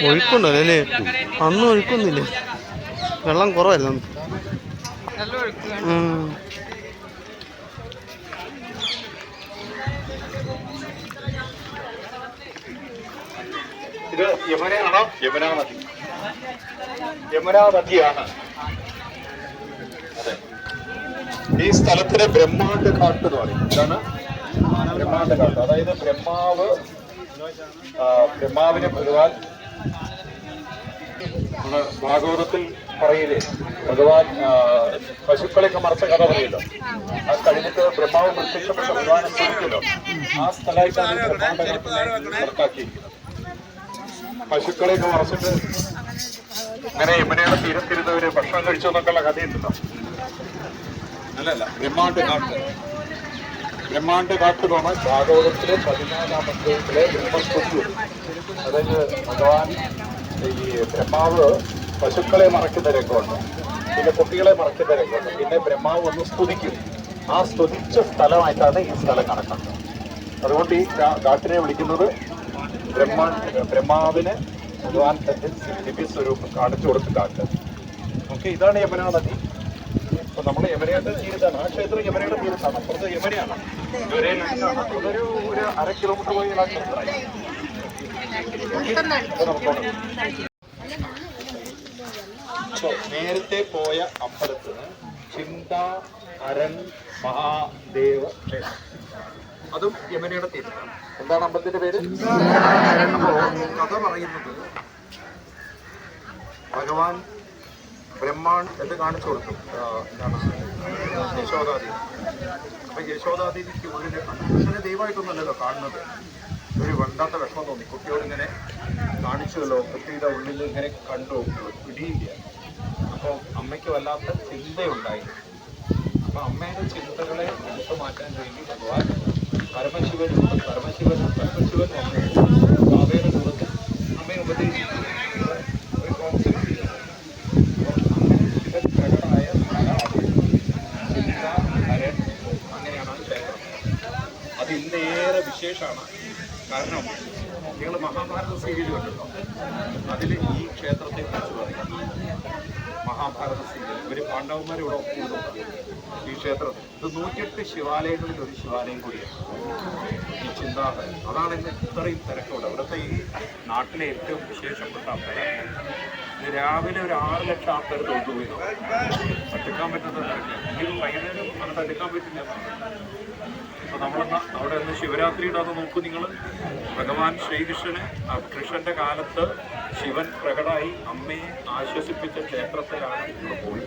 ഒഴുക്കുണ്ടല്ലോ അല്ലേ? അന്നും ഒഴുക്കൊന്നുമില്ല, വെള്ളം കുറവായിരുന്നു. ഇത് യമുനയാണോ? യമുനാ നദി. യമുനാ നദിയാണ്. അതെ, ഈ സ്ഥലത്തിന് ബ്രഹ്മാണ്ഡ ഘാട്ട് എന്ന് പറയും. ഇതാണ് ബ്രഹ്മാണ്ഡ ഘാട്ട്. അതായത് ബ്രഹ്മാവിനെ ഭഗവാൻ ഭാഗവതത്തിൽ പറയില്ലേ, ഭഗവാൻ പശുക്കളെയൊക്കെ മറച്ച കഥ പറയല്ലോ. അത് കഴിഞ്ഞിട്ട് ബ്രഹ്മാവ് പ്രത്യക്ഷപ്പെട്ട ഭഗവാനെ സ്തുതിക്കല്ലോ. ആ സ്ഥലമായിട്ടാണ് ബ്രഹ്മാണ്ഡ ഘാട്ടിനെ കണക്കാക്കിയിരിക്കുന്നത്. പശുക്കളെയൊക്കെ മറച്ചിട്ട് അങ്ങനെ യമുനയുടെ തീരത്തിരുന്നവര് ഭക്ഷണം കഴിച്ചു എന്നൊക്കെയുള്ള കഥയുണ്ടല്ലോ. അല്ലല്ല, ബ്രഹ്മാണ്ഡ ഘാട്ട്. ബ്രഹ്മാണ്ഡ ഘാട്ട് എന്ന് പറഞ്ഞാൽ ഭാഗവതത്തിലെ 14-ാം അധ്യായത്തിലെ ബ്രഹ്മസ്തുതി. അതായത് ഭഗവാൻ ഈ ബ്രഹ്മാവ് പശുക്കളെ മറയ്ക്കുന്ന രംഗമുണ്ട്, പിന്നെ കുട്ടികളെ മറയ്ക്കുന്ന രംഗമുണ്ട്, പിന്നെ ബ്രഹ്മാവ് ഒന്ന് സ്തുതിക്കും. ആ സ്തുതിച്ച സ്ഥലമായിട്ടാണ് ഈ സ്ഥലം കണക്കാക്കുന്നത്. അതുകൊണ്ട് ഈ ഘാട്ടിനെ വിളിക്കുന്നത് ബ്രഹ്മാവിന് ഭഗവാൻ തന്റെ ദിവ്യസ്വരൂപം കാണിച്ചു കൊടുത്ത ഘാട്ട്. ഓക്കെ, ഇതാണ് യമുനാ നദി. അപ്പൊ നമ്മൾ യമുനയുടെ തീരത്താണ്. ആ ക്ഷേത്രം യമുനയുടെ തീരത്താണ്. അപ്പുറത്ത് യമുനയാണ്. ഒരു 1/2 കിലോമീറ്റർ പോയി ആ ക്ഷേത്രമായി. നേരത്തെ പോയ അമ്പലത്തിന് ചിന്താ അരൺ മഹാദേവ ക്ഷേത്രം, അതും യമുനയുടെ തീരത്താണ്. എന്താണ് അമ്പലത്തിന്റെ പേര്? കഥ പറയുന്നത് ഭഗവാൻ ബ്രഹ്മാണ്ട് കാണിച്ചു കൊടുത്തു. എന്താണ് യശോദാദേവി. അപ്പൊ യശോദാദേവിക്ക് കൃഷ്ണനെ ദൈവമായിട്ടൊന്നുമല്ലല്ലോ കാണുന്നത്. ഒരു വേണ്ടാത്ത വിഷമം തോന്നി. കുട്ടിയോട് ഇങ്ങനെ കാണിച്ചുവല്ലോ, കുട്ടിയുടെ ഉള്ളിൽ ഇങ്ങനെ കണ്ടു, പിടിയില്ല. അപ്പോൾ അമ്മയ്ക്ക് വല്ലാത്ത ചിന്തയുണ്ടായി. അപ്പൊ അമ്മയുടെ ചിന്തകളെ എടുത്തു മാറ്റാൻ വേണ്ടി ഭഗവാൻ പരമശിവൻ ബാബയുടെ രൂപത്തിൽ അമ്മയെ ഉപദേശിച്ചു. ഒരു കോൺസെപ്റ്റ് ശിവൻ പ്രകടമായ ചിന്ത ഹരൻ, അങ്ങനെയാണ് ആ ക്ഷേത്രം. അത് ഇന്നേറെ വിശേഷമാണ്. കാരണം നിങ്ങൾ മഹാഭാരത സീരിയൽ കണ്ടല്ലോ, അതിൽ ഈ ക്ഷേത്രത്തെ കുറിച്ച് പറയും. മഹാഭാരത സീരിയൽ ഇവർ പാണ്ഡവന്മാർ ഇവിടെ ഒപ്പിടുന്നു ഈ ക്ഷേത്രത്തിൽ. ഇത് 108 ശിവാലയങ്ങളിൽ ഒരു ശിവാലയം കൂടിയാണ് ഈ ചിന്താഹരൻ. അതാണ് ഇന്ന് ഇത്രയും തിരക്കുണ്ട്. ഇവിടുത്തെ ഈ നാട്ടിലെ ഏറ്റവും വിശേഷപ്പെട്ട അമ്പലം. ഇത് രാവിലെ ഒരു 6 ലക്ഷം ആൾക്കാർ തൊഴുതുപോയി. തട്ടിക്കാൻ പറ്റുന്ന ഇത് വൈകുന്നേരം അത് തട്ടിക്കാൻ പറ്റില്ല. അപ്പൊ നമ്മളെന്നാ അവിടെ നിന്ന് ശിവരാത്രിയുടെ അത് നോക്കൂ നിങ്ങൾ. ഭഗവാൻ കൃഷ്ണന്റെ കാലത്ത് ശിവൻ പ്രകടമായി അമ്മയെ ആശ്വസിപ്പിച്ച ക്ഷേത്രത്തിലാണ് ഇവിടെ പോയി.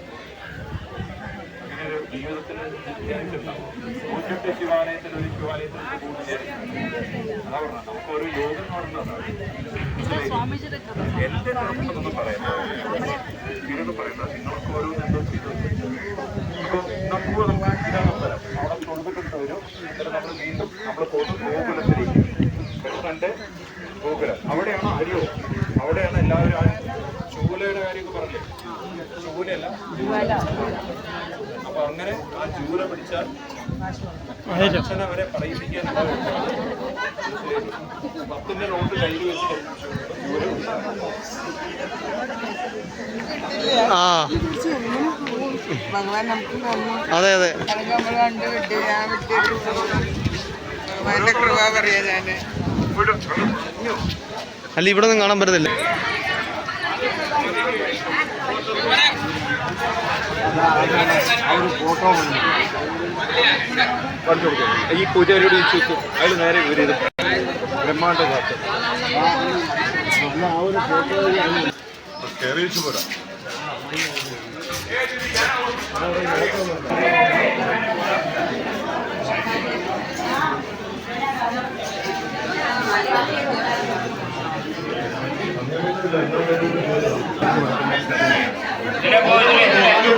അങ്ങനെ ഒരു ജീവിതത്തിൽ വിചാരിച്ചിട്ടുണ്ടാവും. 108 ശിവാലയത്തിൽ ഒരു ശിവാലയത്തിൽ കൂടുതൽ അതാ പറഞ്ഞത്. നമുക്കൊരു യോഗം കാണുന്നതാണ്. എന്റെ കുഴപ്പമൊന്നും പറയുന്നത് ഇതൊന്നും പറയുന്നത് നിങ്ങൾക്ക് ഓരോന്നും എന്തോ ചെയ്തു. അപ്പോൾ നമുക്ക് ഇതാണ് അമ്പലം. അവിടെ തൊഴുതിട്ട് വരും. എന്നിട്ട് നമ്മൾ വീണ്ടും നമ്മൾ ഗോകുലത്തിലേക്ക്, കൃഷ്ണന്റെ ഗോകുലം. അവിടെയാണ് അരിയോ, അവിടെയാണ് എല്ലാവരും ചൂലയുടെ കാര്യമൊക്കെ പറഞ്ഞില്ലേ. ചൂലയല്ല, അപ്പൊ അങ്ങനെ ആ ചൂല പിടിച്ചാൽ അച്ഛനെ അവരെ പറയിപ്പിക്കാൻ 10ന്റെ നോട്ട് കയ്യിൽ വെച്ച് ചൂല ഭഗവാൻ നമുക്ക് തന്നു. അതെ അതെ, നമ്മൾ കണ്ട് വിട്ട് ഞാൻ വിട്ടിട്ട് ഭഗവാന്റെ കൃപ പറയാ. ഞാന് അല്ല ഇവിടെ ഒന്നും കാണാൻ പറ്റത്തില്ല. ഫോട്ടോ ഈ പൂജാരിയോട് ചോദിച്ചു. അതിൽ നേരെ ഇവർ ബ്രഹ്മാണ്ഡ ഘാട്ട് ആ ഒരു ഫോട്ടോ കയറിച്ചു പോരാ. Gracias.